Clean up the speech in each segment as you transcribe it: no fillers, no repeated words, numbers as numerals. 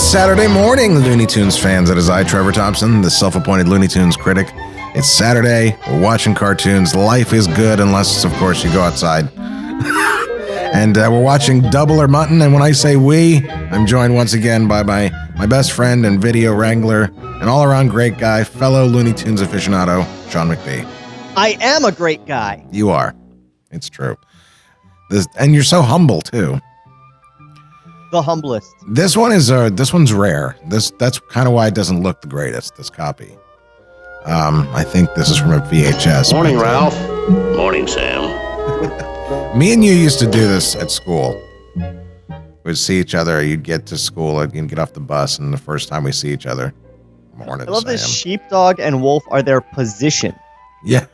Saturday morning, Looney Tunes fans. It is I, Trevor Thompson, the self-appointed Looney Tunes critic. It's Saturday. We're watching cartoons. Life is good unless, of course, you go outside. And we're watching Double or Mutton. And when I say we, I'm joined once again by my best friend and video wrangler, an all-around great guy, fellow Looney Tunes aficionado, Sean McBee. I am a great guy. You are. It's true. And you're so humble, too. The humblest. This one's rare. That's kind of why it doesn't look the greatest, this copy. I think this is from a VHS. Morning, Ralph. Morning, Sam. Me and you used to do this at school. We'd see each other. You'd get to school, you'd get off the bus, and the first time we see each other, morning, I love Sam. this sheepdog and wolf are their position. Yeah.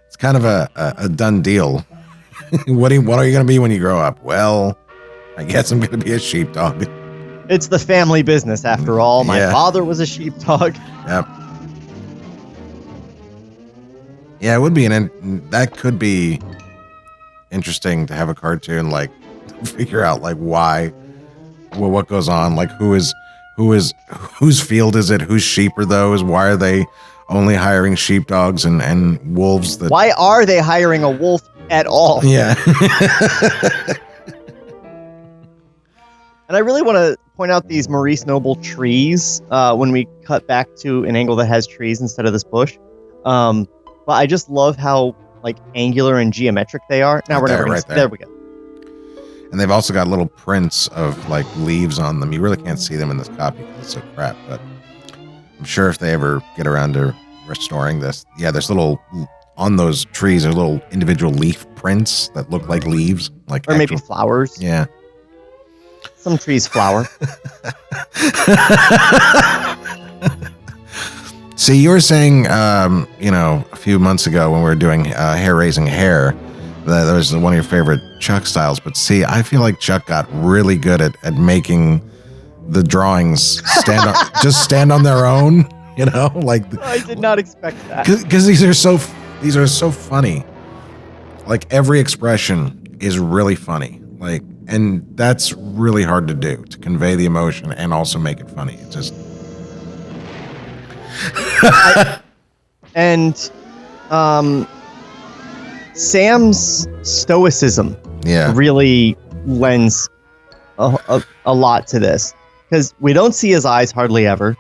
It's kind of a done deal. What are you going to be when you grow up? Well, I guess I'm going to be a sheepdog. It's the family business, after all. My father was a sheepdog. Yep. Yeah, it would be that could be interesting to have a cartoon, like, figure out, like, why, well, what goes on, like, whose field is it, whose sheep are those, why are they only hiring sheepdogs and wolves? Why are they hiring a wolf at all? Yeah. And I really want to point out these Maurice Noble trees when we cut back to an angle that has trees instead of this bush. But I just love how like angular and geometric they are. Now we're never there we go. And they've also got little prints of like leaves on them. You really can't see them in this copy because it's so crap. But I'm sure if they ever get around to restoring this, there's little on those trees. There's little individual leaf prints that look like leaves, like maybe flowers. Yeah. Some trees flower. See, you were saying, a few months ago when we were doing hair-raising hair, that was one of your favorite Chuck styles. But see, I feel like Chuck got really good at making the drawings stand on their own. Like I did not expect that because these are so funny. Like every expression is really funny. Like. And that's really hard to do, to convey the emotion and also make it funny. It's just... Sam's stoicism really lends a lot to this. Because we don't see his eyes hardly ever.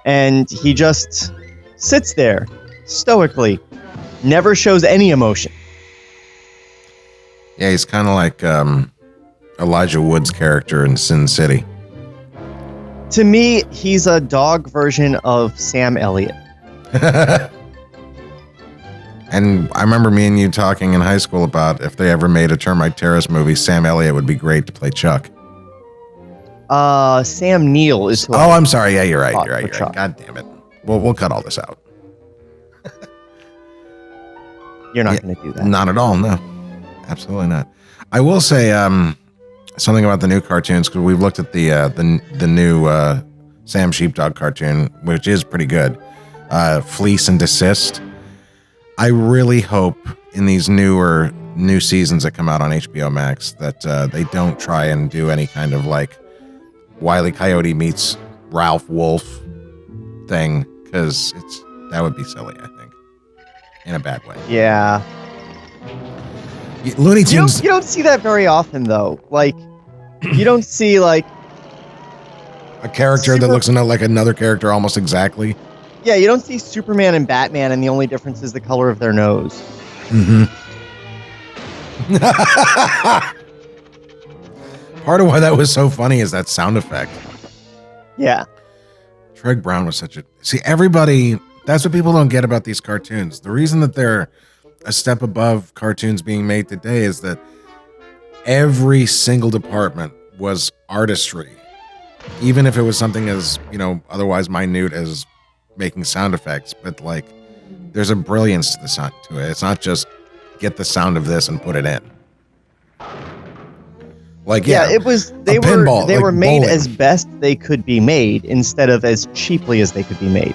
And he just sits there, stoically, never shows any emotion. Yeah, he's kind of like... Elijah Wood's character in Sin City. To me, he's a dog version of Sam Elliott. And I remember me and you talking in high school about if they ever made a Termite Terrace movie, Sam Elliott would be great to play Chuck. Sam Neill is who I'm sorry. Yeah, you're right. You're right. God damn it. We'll cut all this out. You're not going to do that. Not at all. No, absolutely not. I will say, something about the new cartoons, because we've looked at the new Sam Sheepdog cartoon, which is pretty good. Fleece and Desist. I really hope in these new seasons that come out on HBO Max that they don't try and do any kind of like Wile E. Coyote meets Ralph Wolf thing, because that would be silly, I think, in a bad way. Yeah. Looney Tunes. You don't see that very often, though. Like, you don't see, like... a character that looks like another character almost exactly. Yeah, you don't see Superman and Batman, and the only difference is the color of their nose. Mm-hmm. Part of why that was so funny is that sound effect. Yeah. Treg Brown was such a... See, everybody... That's what people don't get about these cartoons. The reason that they're a step above cartoons being made today is that every single department was artistry, even if it was something as otherwise minute as making sound effects. But like, there's a brilliance to it. It's not just get the sound of this and put it in. Like it was they were made as best they could be made instead of as cheaply as they could be made.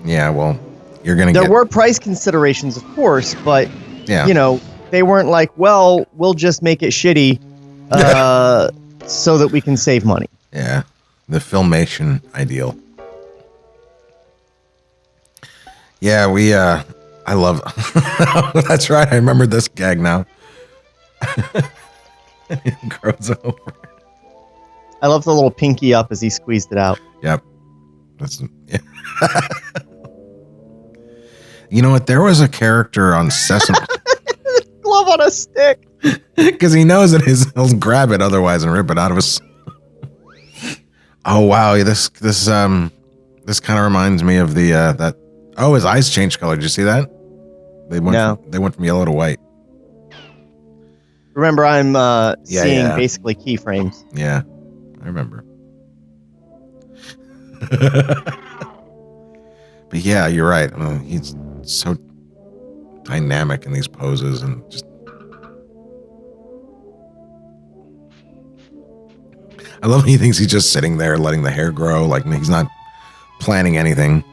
Yeah, well. There were price considerations, of course, but they weren't like, well, we'll just make it shitty so that we can save money. Yeah. The filmation ideal. Yeah, I love. That's right. I remember this gag now. It grows over. I love the little pinky up as he squeezed it out. Yep. That's. Yeah. You know what? There was a character on Sesame. Glove on a stick. Because he knows that he'll grab it otherwise and rip it out of his. Oh wow! This kind of reminds me of the that. Oh, his eyes changed color. Did you see that? They went from yellow to white. Remember, I'm seeing basically keyframes. Yeah, I remember. But yeah, you're right. He's so dynamic in these poses and just. I love he thinks he's just sitting there letting the hair grow, like he's not planning anything.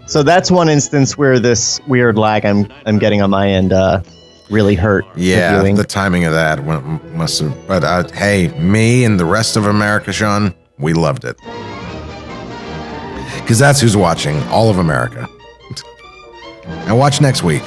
So that's one instance where this weird lag I'm getting on my end really hurt. Yeah, the timing of that must have. But hey, me and the rest of America, Sean, we loved it because that's who's watching, all of America. And watch next week.